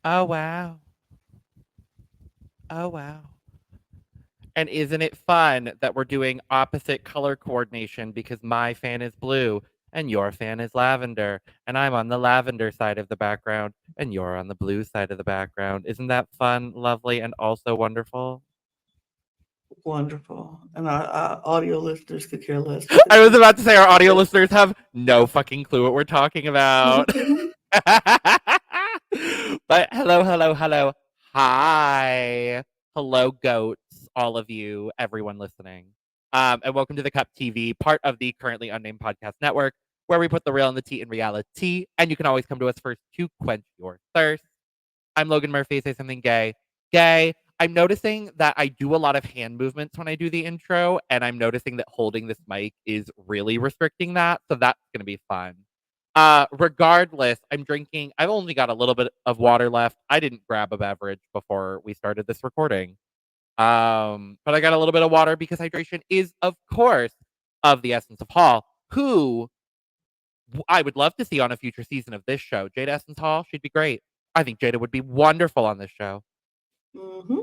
Oh, wow. Oh, wow. And isn't it fun that we're doing opposite color coordination because my fan is blue and your fan is lavender, and I'm on the lavender side of the background and you're on the blue side of the background. Isn't that fun, lovely, and also wonderful? Wonderful. And our audio listeners could care less I because was we about to say our audio listeners have no fucking clue what we're talking about. But hello, hello, hello. Hi. Hello, goats, all of you, everyone listening. And welcome to the Cup TV, part of the Currently Unnamed Podcast Network, where we put the real and the tea in reality. And you can always come to us first to quench your thirst. I'm Logan Murphy. Say something gay. Gay. I'm noticing that I do a lot of hand movements when I do the intro, and I'm noticing that holding this mic is really restricting that. So that's going to be fun. Regardless, I'm drinking. I've only got a little bit of water left. I didn't grab a beverage before we started this recording. But I got a little bit of water because hydration is, of course, of the essence of Hall, who I would love to see on a future season of this show. Jada Essence Hall, she'd be great. I think Jada would be wonderful on this show. Mm-hmm.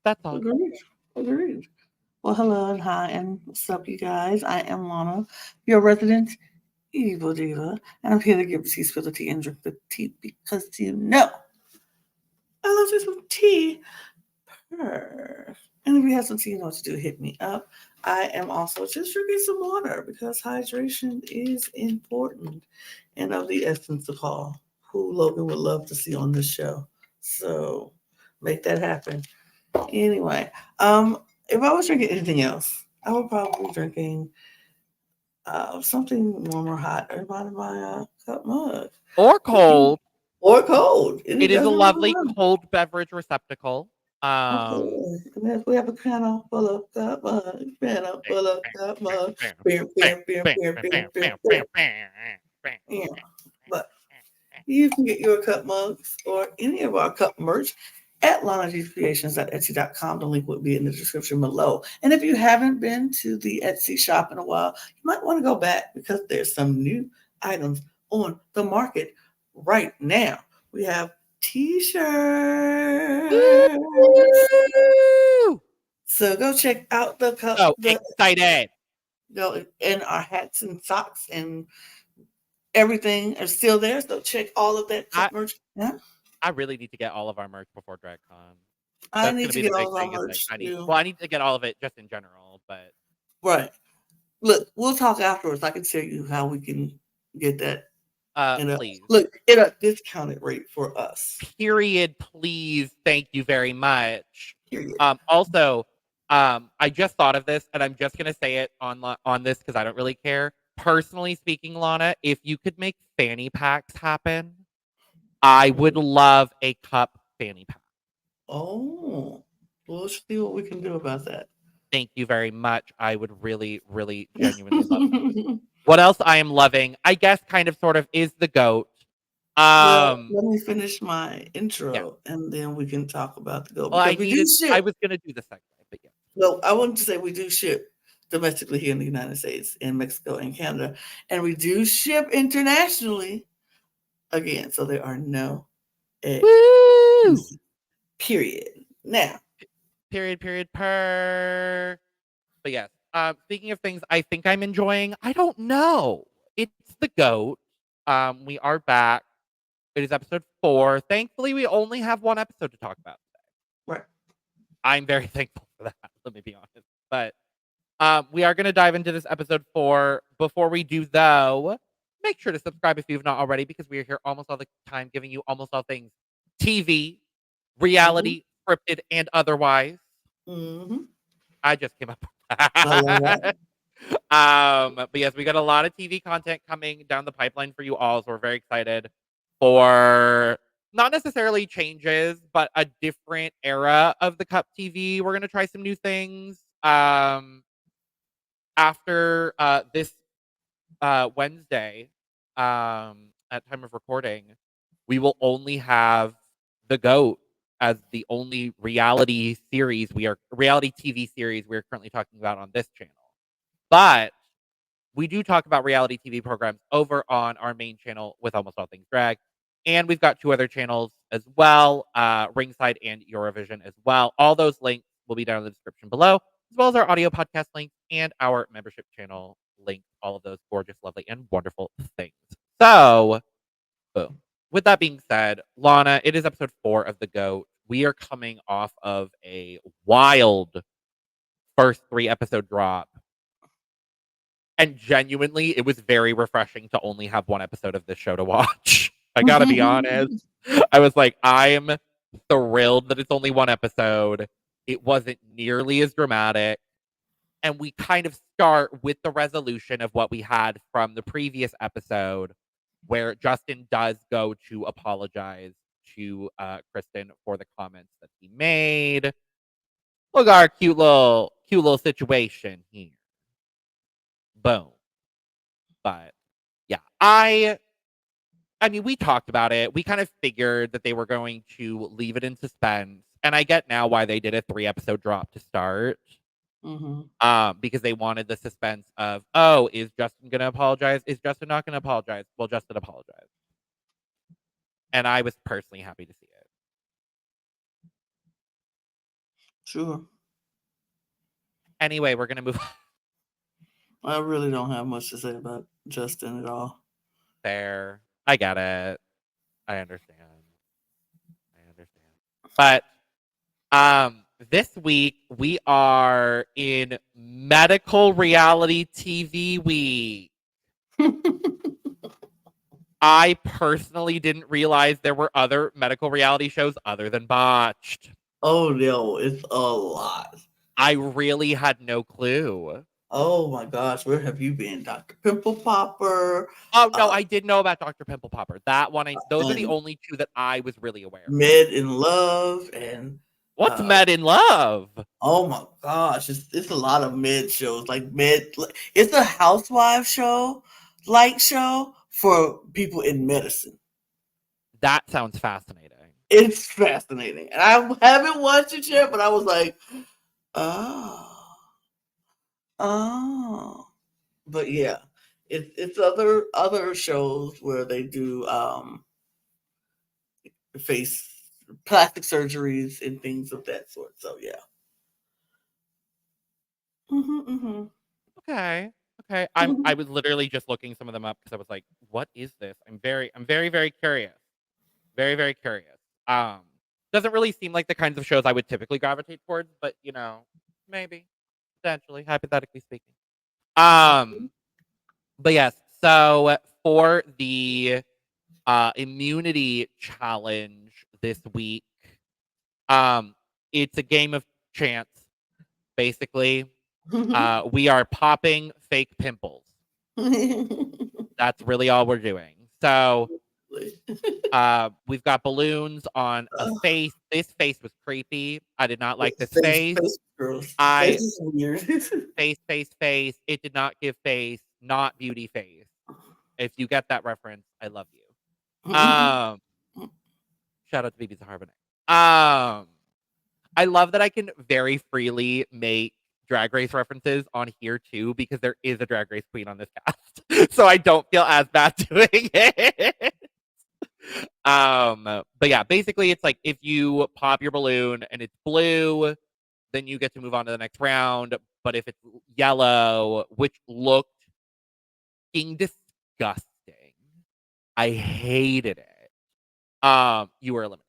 That's all. Agreed. Agreed. Well, hello and hi, and what's up, you guys? I am Lana, your resident evil diva, and I'm here to give the tea, spill the tea, and drink the tea because you know I love this with tea. Purr. And if you have some tea, you know what to do. Hit me up. I am also just drinking some water because hydration is important and of the essence of Paul, who Logan would love to see on this show. So make that happen. Anyway, if I was drinking anything else, I would probably be drinking something warm or hot out of my cup mug. Or cold. Or cold. It It is a doesn't really lovely matter. cold beverage receptacle. Absolutely. We have a piano full of cup mug, piano full of cup mug. Bam, bam, bam, bam, bam, bam, bam. Yeah. But you can get your cup mugs or any of our cup merch at lanagcreations.etsy.com. The link will be in the description below. And if you haven't been to the Etsy shop in a while, you might want to go back because there's some new items on the market right now. We have t-shirts. Woo! So go check out the cup, So the excited. go and our hats and socks and everything are still there. So check all of that cup I merch. Yeah. I really need to get all of our merch before DragCon. I That's need gonna to be the get all big of our thing is like merch I need too. well, I need to get all of it just in general, but Right. Look, we'll talk afterwards. I can tell you how we can get that in a please. look at a discounted rate for us. Period, please. Thank you very much. Period. Also, I just thought of this, and I'm just gonna say it on this because I don't really care. Personally speaking, Lana, if you could make fanny packs happen, I would Mhm. love a cup fanny pack. Oh, we'll see what we can do about that. Thank you very much. I would really, really, genuinely love that. What else I am loving, I guess, kind of, sort of, is the goat. Well, Um, let me finish my yeah. intro and then we can talk about the go Well, because we do I ship. was gonna do the segue, but yeah. Well, I wanted to say we do ship domestically here in the United States, in Mexico, and Canada, and we do ship internationally again. So there are no Woo! excuses. Period. Now, Period, period, per. But yes, speaking of things I think I'm enjoying, I don't know. It's the goat. We are back. It is episode 4. Thankfully, we only have one episode to talk about today. right. I'm very thankful for that. Let me be honest. But we are going to dive into this episode 4. Before we do, though, make sure to subscribe if you've not already, because we are here almost all the time, giving you almost all things TV, Mm-hmm. reality, scripted, and otherwise. Mm-hmm. I just came up with I love that. that. But yes, we got a lot of TV content coming down the pipeline for you all, so we're very excited for not necessarily changes, but a different era of the Cup TV. We're gonna try some new things. After this Wednesday, at time of recording, we will only have the GOAT as the only reality TV series we are currently talking about on this channel. But we do talk about reality TV programs over on our main channel with Almost All Things Drag. And we've got 2 other channels as well, Ringside and Eurovision as well. All those links will be down in the description below, as well as our audio podcast link and our membership channel link. All of those gorgeous, lovely, and wonderful things. So, boom. With that being said, Lana, it is episode 4 of The GOAT. We are coming off of a wild first 3-episode drop. And genuinely, it was very refreshing to only have 1 episode of this show to watch. I gotta be honest. I was like, I'm thrilled that it's only 1 episode. It wasn't nearly as dramatic. And we kind of start with the resolution of what we had from the previous episode, where Justin does go to apologize to Kristen for the comments that he made. Look at our cute little situation here. Boom. But yeah, I mean, we talked about it. We kind of figured that they were going to leave it in suspense. And I get now why they did a 3-episode drop to start. Because they wanted the suspense of, oh, is Justin going to apologize? Is Justin not going to apologize? Well, Justin apologized. And I was personally happy to see it. Sure. Anyway, we're going to move on. I really don't have much to say about Justin at all. Fair. I get it. I understand. But this week we are in medical reality TV week. I personally didn't realize there were other medical reality shows other than Botched. Oh no, it's a lot. I really had no clue. Oh my gosh, where have you been, Dr. Pimple Popper? Oh no, I did know about Dr. Pimple Popper. That one, those are the only 2 that I was really aware of. Med in Love and what's Med in Love? Oh my gosh, it's a lot of med shows. Like it's a housewife show, show for people in medicine. That sounds fascinating. It's fascinating, and I haven't watched it yet, but I was like, oh, but yeah, it's other shows where they do face plastic surgeries and things of that sort. So yeah. Okay. I was literally just looking some of them up because I was like, what is this? I'm very, very curious. Very, very curious. Doesn't really seem like the kinds of shows I would typically gravitate towards, but maybe. Potentially, hypothetically speaking. But yes, so for the immunity challenge this week, it's a game of chance, basically. We are popping fake pimples. That's really all we're doing. So we've got balloons on a face. This face was creepy. I did not like this face. Face is weird. Face. It did not give face, not beauty face. If you get that reference, I love you. Shout out to BB Zahar. I love that I can very freely make Drag Race references on here too, because there is a Drag Race queen on this cast. So I don't feel as bad doing it. But yeah, basically it's like if you pop your balloon and it's blue, then you get to move on to the next round. But if it's yellow, which looked fucking disgusting, I hated it. You were eliminated.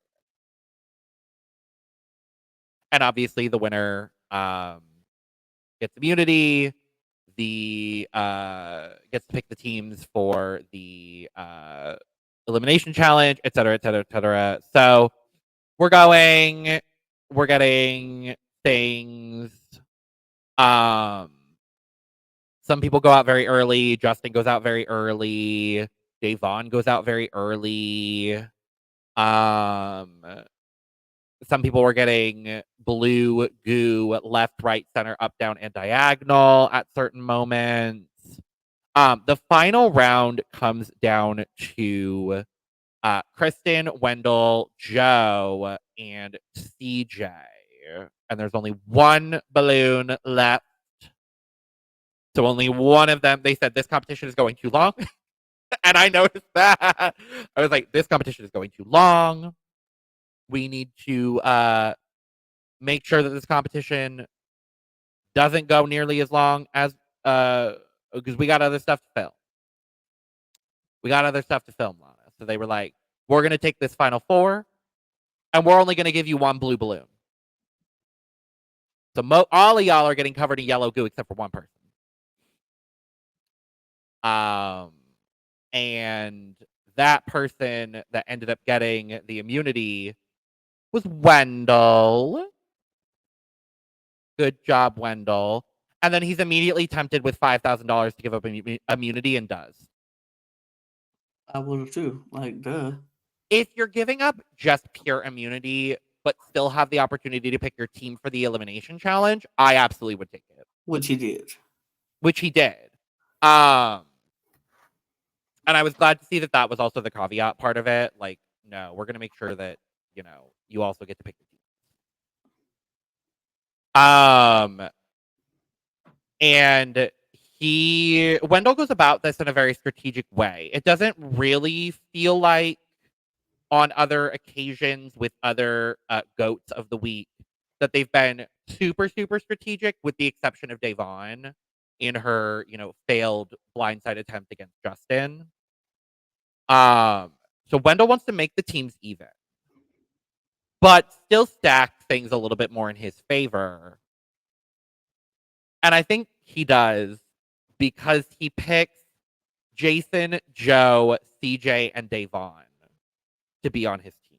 And obviously the winner gets immunity. The gets to pick the teams for the elimination challenge, etc. So we're getting things. Some people go out very early. Justin goes out very early. Davon goes out very early. Some people were getting blue goo left, right, center, up, down, and diagonal at certain moments. The final round comes down to Kristen, Wendell, Joe, and CJ. And there's only one balloon left. So only one of them. They said this competition is going too long. And I noticed that. I was like, this competition is going too long. We need to make sure that this competition doesn't go nearly as long as because we got other stuff to film. We got other stuff to film, Lana. So they were like, we're gonna take this final four, and we're only gonna give you one blue balloon. So all of y'all are getting covered in yellow goo except for one person. And that person that ended up getting the immunity was Wendell. Good job, Wendell. And then he's immediately tempted with $5,000 to give up immunity and does. I would have too. Like, duh. If you're giving up just pure immunity, but still have the opportunity to pick your team for the elimination challenge, I absolutely would take it. Which he did. Which he did. And I was glad to see that that was also the caveat part of it. Like, no, we're going to make sure that, you also get to pick your team. And Wendell goes about this in a very strategic way. It doesn't really feel like on other occasions with other goats of the week that they've been super, super strategic, with the exception of Davon in her, failed blindside attempt against Justin. So Wendell wants to make the teams even, but still stack things a little bit more in his favor. And I think he does because he picks Jason, Joe, CJ, and Davon to be on his team.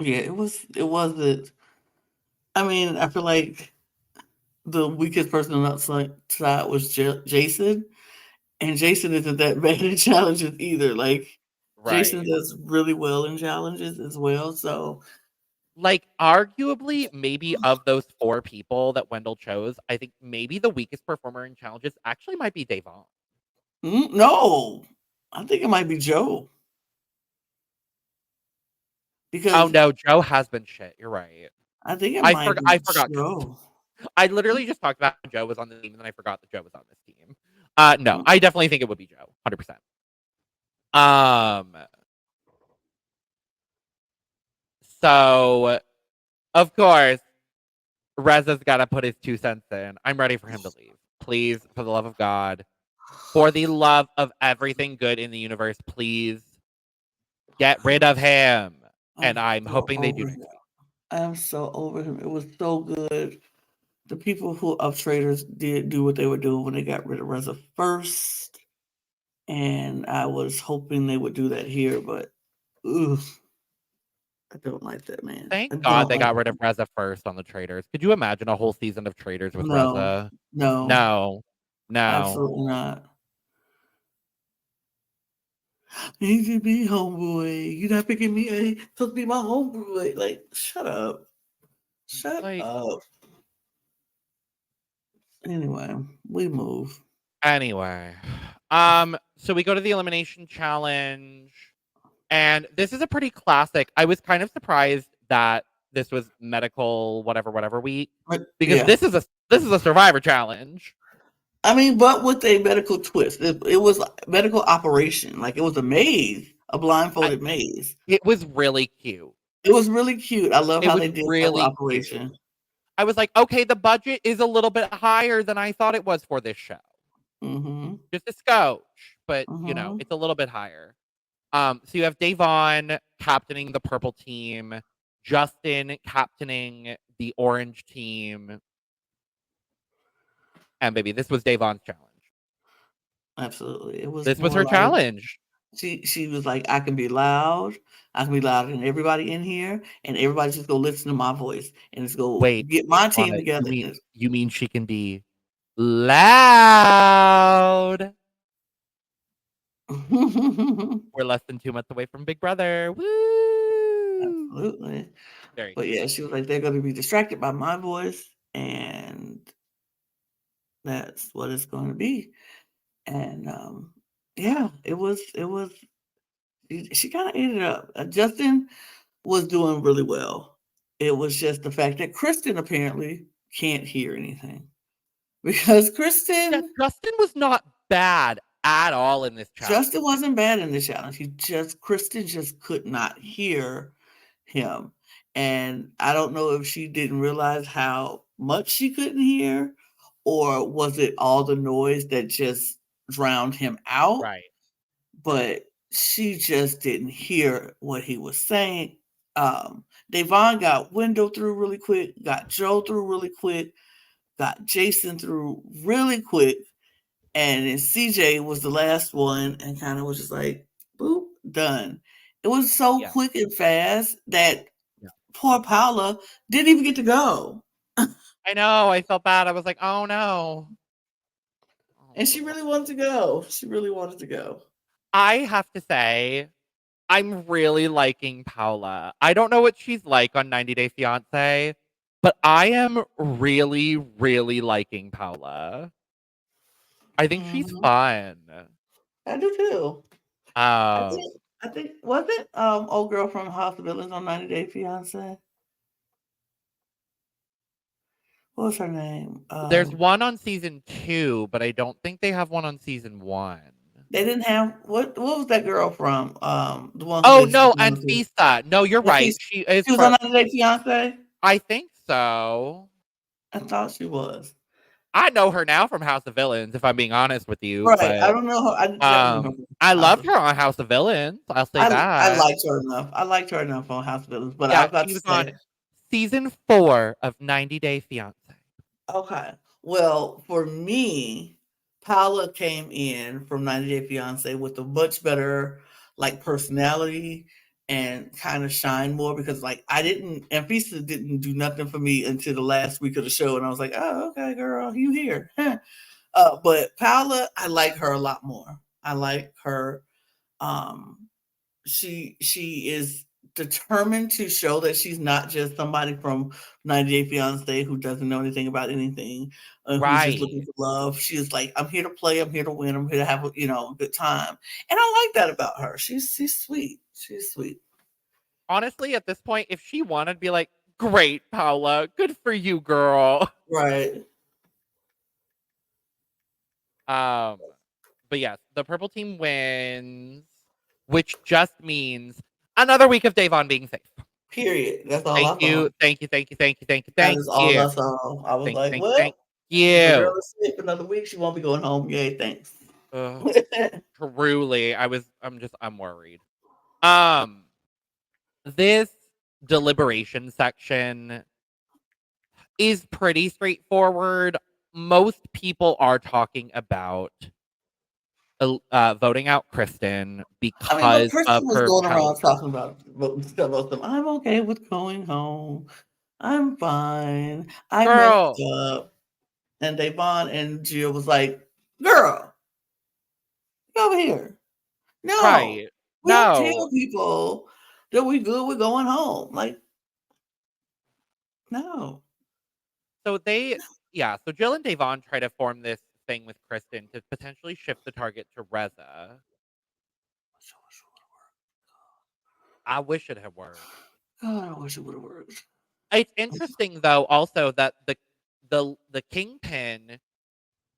Yeah, it wasn't. I mean, I feel like the weakest person on that side was Jason, and Jason isn't that bad in challenges either. Like, Jason Right. does really well in challenges as well. So, Like, arguably, maybe of those four people that Wendell chose, I think maybe the weakest performer in challenges actually might be Davon. no, I think it might be Joe Oh because no, Joe has been shit. You're right. I think it I might forgot. be I forgot. Joe. I literally just talked about Joe was on the team, and then I forgot that Joe was on this team. No, Mm. I definitely think it would be Joe, 100%. So of course, Reza's got to put his 2 cents in. I'm ready for him to leave. Please, for the love of God, for the love of everything good in the universe, please get rid of him. And I'm so hoping they do over next him. week. I'm so over him. It was so good. The people who of traders did do what they were doing when they got rid of Reza first, and I was hoping they would do that here, but ugh, I don't like that man. I Thank God don't they like got rid of that. Reza first on the Traders. Could you imagine a whole season of Traders with No, Reza? no, No. No. absolutely not. You should be homeboy. You're not picking me. Supposed to be my homeboy. Like, shut up. Shut Like, up. Anyway, we move. anyway. So we go to the elimination challenge. And this is a pretty classic. I was kind of surprised that this was medical whatever week, But because yeah, this is a survivor challenge. I mean, but with a medical twist. It was like medical operation. Like, it was a maze, a I, blindfolded maze. it was really cute. It was really cute. I love It how was they did that with really cute. operation. I was like, okay, the budget is a little bit higher than I thought it was for this show. Mm-hmm. Just a scotch, but Mm-hmm. it's a little bit higher. So you have Davon captaining the purple team, Justin captaining the orange team, and baby, this was Davon's challenge. Absolutely. It was This was more her like challenge. she was like, I can be loud. I can be louder than everybody in here, and everybody's just go listen to my voice and just go Wait, get my team Lana, together. you mean she can be loud? We're less than 2 months away from Big Brother. Woo! Absolutely. Very But excited. yeah, she was like, they're gonna be distracted by my voice, and that's what it's going to be. And yeah, it was she kind of ate it up. Justin was doing really well. It was just the fact that Kristen apparently can't hear anything. because Yeah, Kristen Justin was not bad at all in this challenge. Justin wasn't bad in the challenge. Kristen just could not hear him. And I don't know if she didn't realize how much she couldn't hear, or was it all the noise that just drowned him out? Right. But she just didn't hear what he was saying. Devon got Wendell through really quick, got Joe through really quick, got Jason through really quick, and then CJ was the last one and kind of was just like, boop, done. It was so Yeah. quick and fast that Yeah. poor Paula didn't even get to go. I know. I felt bad. I was like, oh no. And she really wanted to go. She really wanted to go. I have to say, I'm really liking Paula. I don't know what she's like on 90 Day Fiance, but I am really, really liking Paula. I think she's Mhm. fun. I do too. I Um, think was it old girl from House of Villains on 90 Day Fiance? What was her name? there's one on season 2, but I don't think they have one on season 1. They didn't have what was that girl from? The one who Oh they no, wanted to. Anfisa. No, you're right. She is She was on from. 90 Day Fiance. I think so. I thought she was. I know her now from House of Villains, if I'm being honest with you. Right. I But don't know her. I definitely know her. I House loved of, her on House of Villains. I'll say I that. liked her enough. I liked her enough on House of Villains. But I Yeah, was about she to was on say, season 4 of 90 Day Fiance. okay. Well, for me, Paula came in from 90 Day Fiance with a much better like personality and kind of shine more because like I didn't and Fisa didn't do nothing for me until the last week of the show and I was like, oh, okay, girl, you here. But Paula, I like her a lot more. I like her. Um, she is determined to show that she's not just somebody from 90 Day Fiance who doesn't know anything about anything, who's just looking Right. for love. She is like, I'm here to play, I'm here to win, I'm here to have a good time, and I like that about her. She's sweet. She's sweet. Honestly, at this point, if she wanted to be like, great, Paula, good for you, girl. Right. Um, but yes, the purple team wins, which just means another week of Davon being safe. Period. That's all Thank I you, saw. thank you, thank you, thank you, thank you, That thank is all you, I saw. I was thank you, like, thank you, thank well, the girl you. is safe another week. She won't be going home. Yay, thanks. Ugh, truly, I'm worried. Um, this deliberation section is pretty straightforward. Most people are talking about voting out Kristen I mean, but because Kristen of was her going around Peloton. talking about them. I'm okay with going home. I'm fine. I messed Girl, up. And Devon and Jill was like, girl, get over here. No, right. we don't No. tell people that we good with going home. Like, no. So so Jill and Davon try to form this thing with Kristen to potentially shift the target to Reza. I wish it had worked. God, I wish it would have worked. It's interesting though also that the kingpin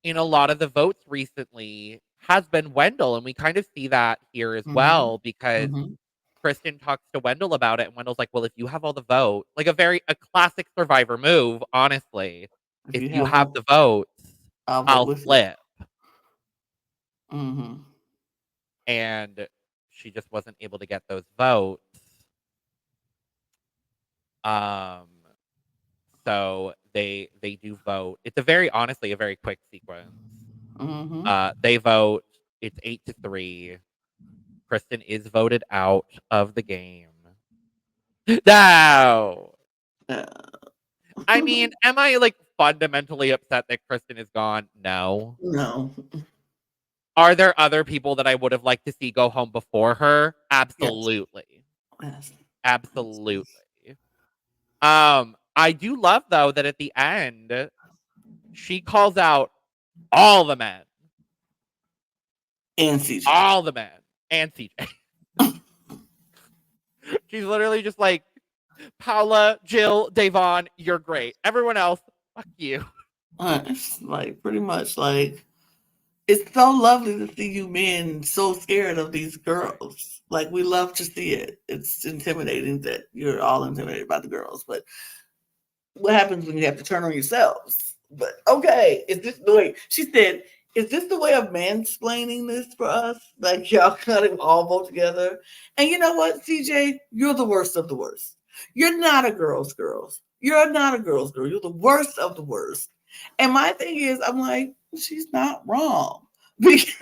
in a lot of the votes recently has been Wendell, and we kind of see that here as Mm-hmm. well because Mm-hmm. Kristen talks to Wendell about it, and Wendell's like, "Well, if you have all the vote, like a classic Survivor move, honestly. If If you you have have one, the votes, I'll vote I'll with you. flip." Mm-hmm. And she just wasn't able to get those votes. Um, so they do vote. It's honestly a very quick sequence. Mm-hmm. They vote. It's 8-3. Kristen is voted out of the game. No. Yeah. I mean, am I like fundamentally upset that Kristen is gone? No. No. Are there other people that I would have liked to see go home before her? Yes. Absolutely. Yes. Absolutely. I do love though that at the end she calls out all the men, And CJ. all the men, and CJ. She's literally just like, Paula, Jill, Davon, you're great. Everyone else, fuck you. It's like pretty much like it's so lovely to see you men so scared of these girls. Like we love to see it. It's intimidating that you're all intimidated by the girls, but what happens when you have to turn on yourselves? But okay, is this the way? She said, "Is this the way of mansplaining this for us? Like y'all got to all vote together?" And you know what, CJ, you're the worst of the worst. You're not a girls. You're not a girls girl. You're the worst of the worst. And my thing is, I'm like, she's not wrong because,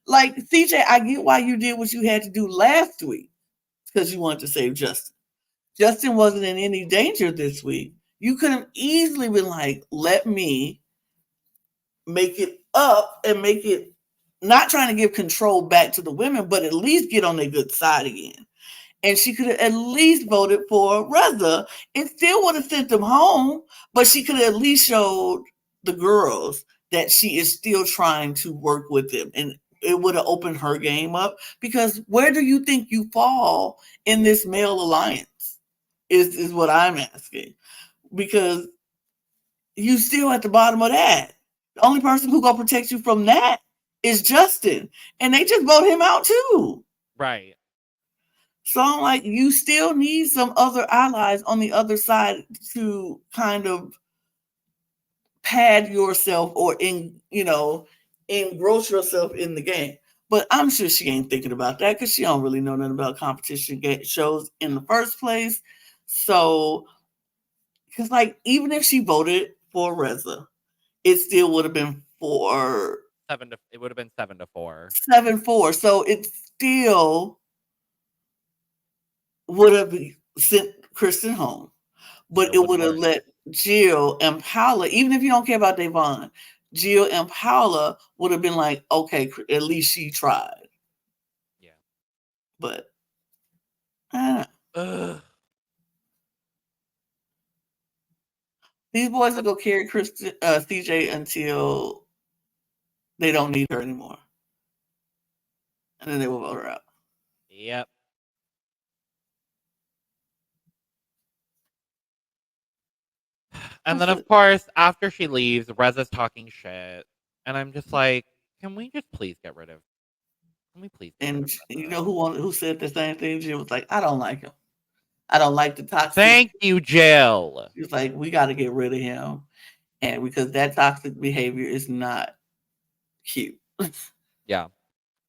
like CJ, I get why you did what you had to do last week because you wanted to save Justin. Justin wasn't in any danger this week. You could have easily been like, let me make it up and make it not trying to give control back to the women, but at least get on their good side again. And she could have at least voted for Reza. It still would have sent them home, but she could have at least showed the girls that she is still trying to work with them. And it would have opened her game up because where do you think you fall in this male alliance? Is what I'm asking. Because you still at the bottom of that. The only person who gonna protect you from that is Justin. And they just vote him out too. Right. So I'm like, you still need some other allies on the other side to kind of pad yourself or engross yourself in the game. But I'm sure she ain't thinking about that because she don't really know nothing about competition shows in the first place. So, because like even if she voted for Reza, it still would have been for It would have been 7-4. 7-4. So it still would have sent Kristen home. But Still it wouldn't would have work. let Jill and Paula, even if you don't care about Devon, Jill and Paula would have been like, okay, at least she tried. Yeah. But I don't know. Ugh. These boys will go carry CJ until they don't need her anymore. And then they will vote her out. Yep. And That's then, of what, course, after she leaves, Reza's talking shit. And I'm just like, can we just please get rid of can we please get rid and of you Reza? know who said the same thing? Jill was like, I don't like him. I don't like the toxic. Thank you, Jill. She was like, we got to get rid of him. And because that toxic behavior is not cute. Yeah.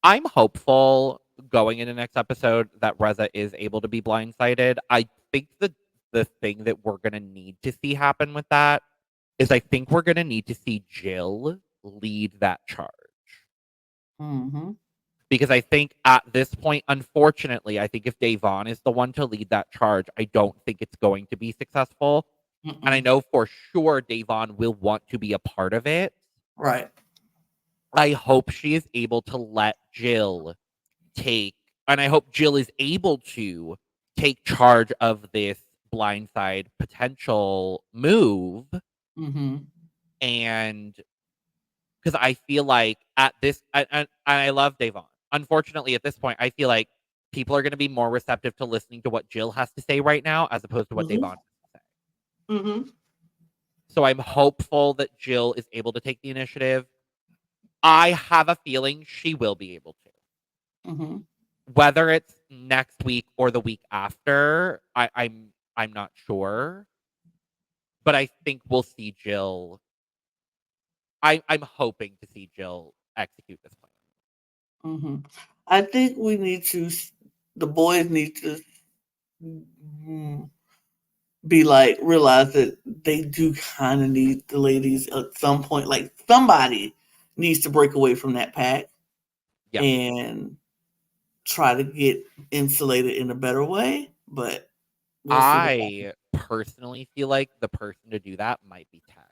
I'm hopeful going into next episode that Reza is able to be blindsided. I think the thing that we're gonna need to see happen with that is I think we're gonna need to see Jill lead that charge. Mm-hmm. Because I think at this point, unfortunately, I think if Davon is the one to lead that charge, I don't think it's going to be successful. And I Mm-mm. know for sure Davon will want to be a part of it. Right. I hope she is able to let Jill take, and I hope Jill is able to take charge of this blindside potential move. Mm-hmm. And because I feel like at this, and I love Davon. Unfortunately, at this point, I feel like people are going to be more receptive to listening to what Jill has to say right now as opposed to what Mm-hmm. Davon has to say. Mm-hmm. So I'm hopeful that Jill is able to take the initiative. I have a feeling she will be able to. Mm-hmm. Whether it's next week or the week after, I'm not sure. But I think we'll see Jill. I'm hoping to see Jill execute this plan. Mm-hmm. I think we need to. The boys need to mm, be like realize that they do kind of need the ladies at some point. Like somebody needs to break away from that pack Yeah. and try to get insulated in a better way. But we'll see what happens. I personally feel like the person to do that might be Tech.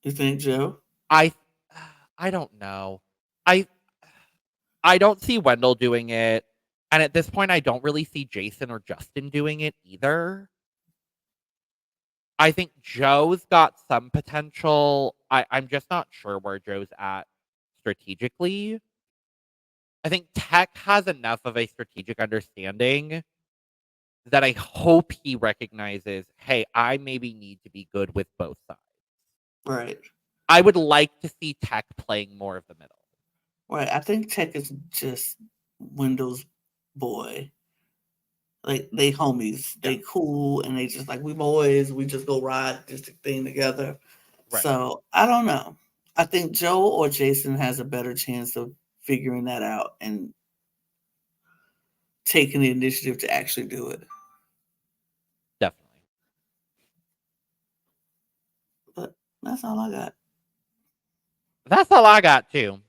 You think, Joe? I I don't know. I I don't see Wendell doing it. And at this point I don't really see Jason or Justin doing it either. I think Joe's got some potential. I'm just not sure where Joe's at strategically. I think Tech has enough of a strategic understanding that I hope he recognizes, hey, I maybe need to be good with both sides. Right. I would like to see Tech playing more of the middle. Right. I think Tech is just Windows boy. Like they homies, Yeah. they cool, and they just like we boys. We just go ride this thing together. Right. So I don't know. I think Joe or Jason has a better chance of figuring that out and taking the initiative to actually do it. Definitely. But that's all I got. That's all I got too.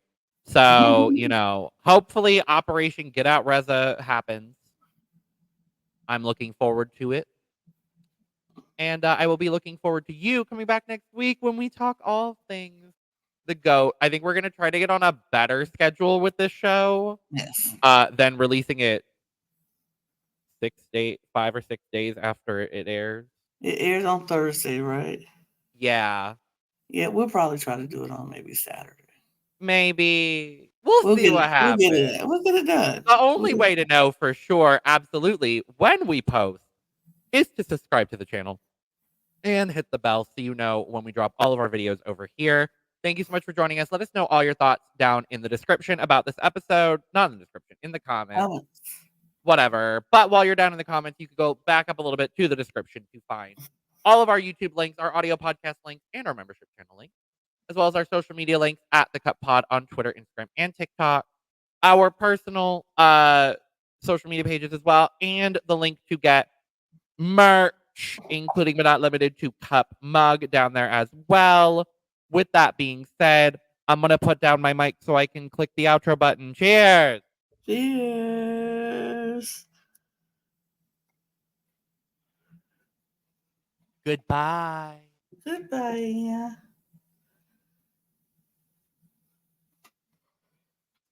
So, hopefully Operation Get Out Reza happens. I'm looking forward to it. And I will be looking forward to you coming back next week when we talk all things the GOAT. I think we're going to try to get on a better schedule with this show Yes. than releasing it 5 or 6 days after it airs. It airs on Thursday, right? Yeah. Yeah, we'll probably try to do it on maybe Saturday. Maybe. We'll We'll see get what it. We'll get happens. it. We'll get it done. The only way to know for sure, absolutely, when we post is to subscribe to the channel and hit the bell so you know when we drop all of our videos over here. Thank you so much for joining us. Let us know all your thoughts down in the description about this episode. Not in the description, in the comments. Whatever. But while you're down in the comments, you can go back up a little bit to the description to find all of our YouTube links, our audio podcast links, and our membership channel link, as well as our social media links at The Cup Pod on Twitter, Instagram, and TikTok, our personal social media pages as well, and the link to get merch, including but not limited to cup mug down there as well. With that being said, I'm going to put down my mic so I can click the outro button. Cheers. Cheers. Goodbye. Goodbye.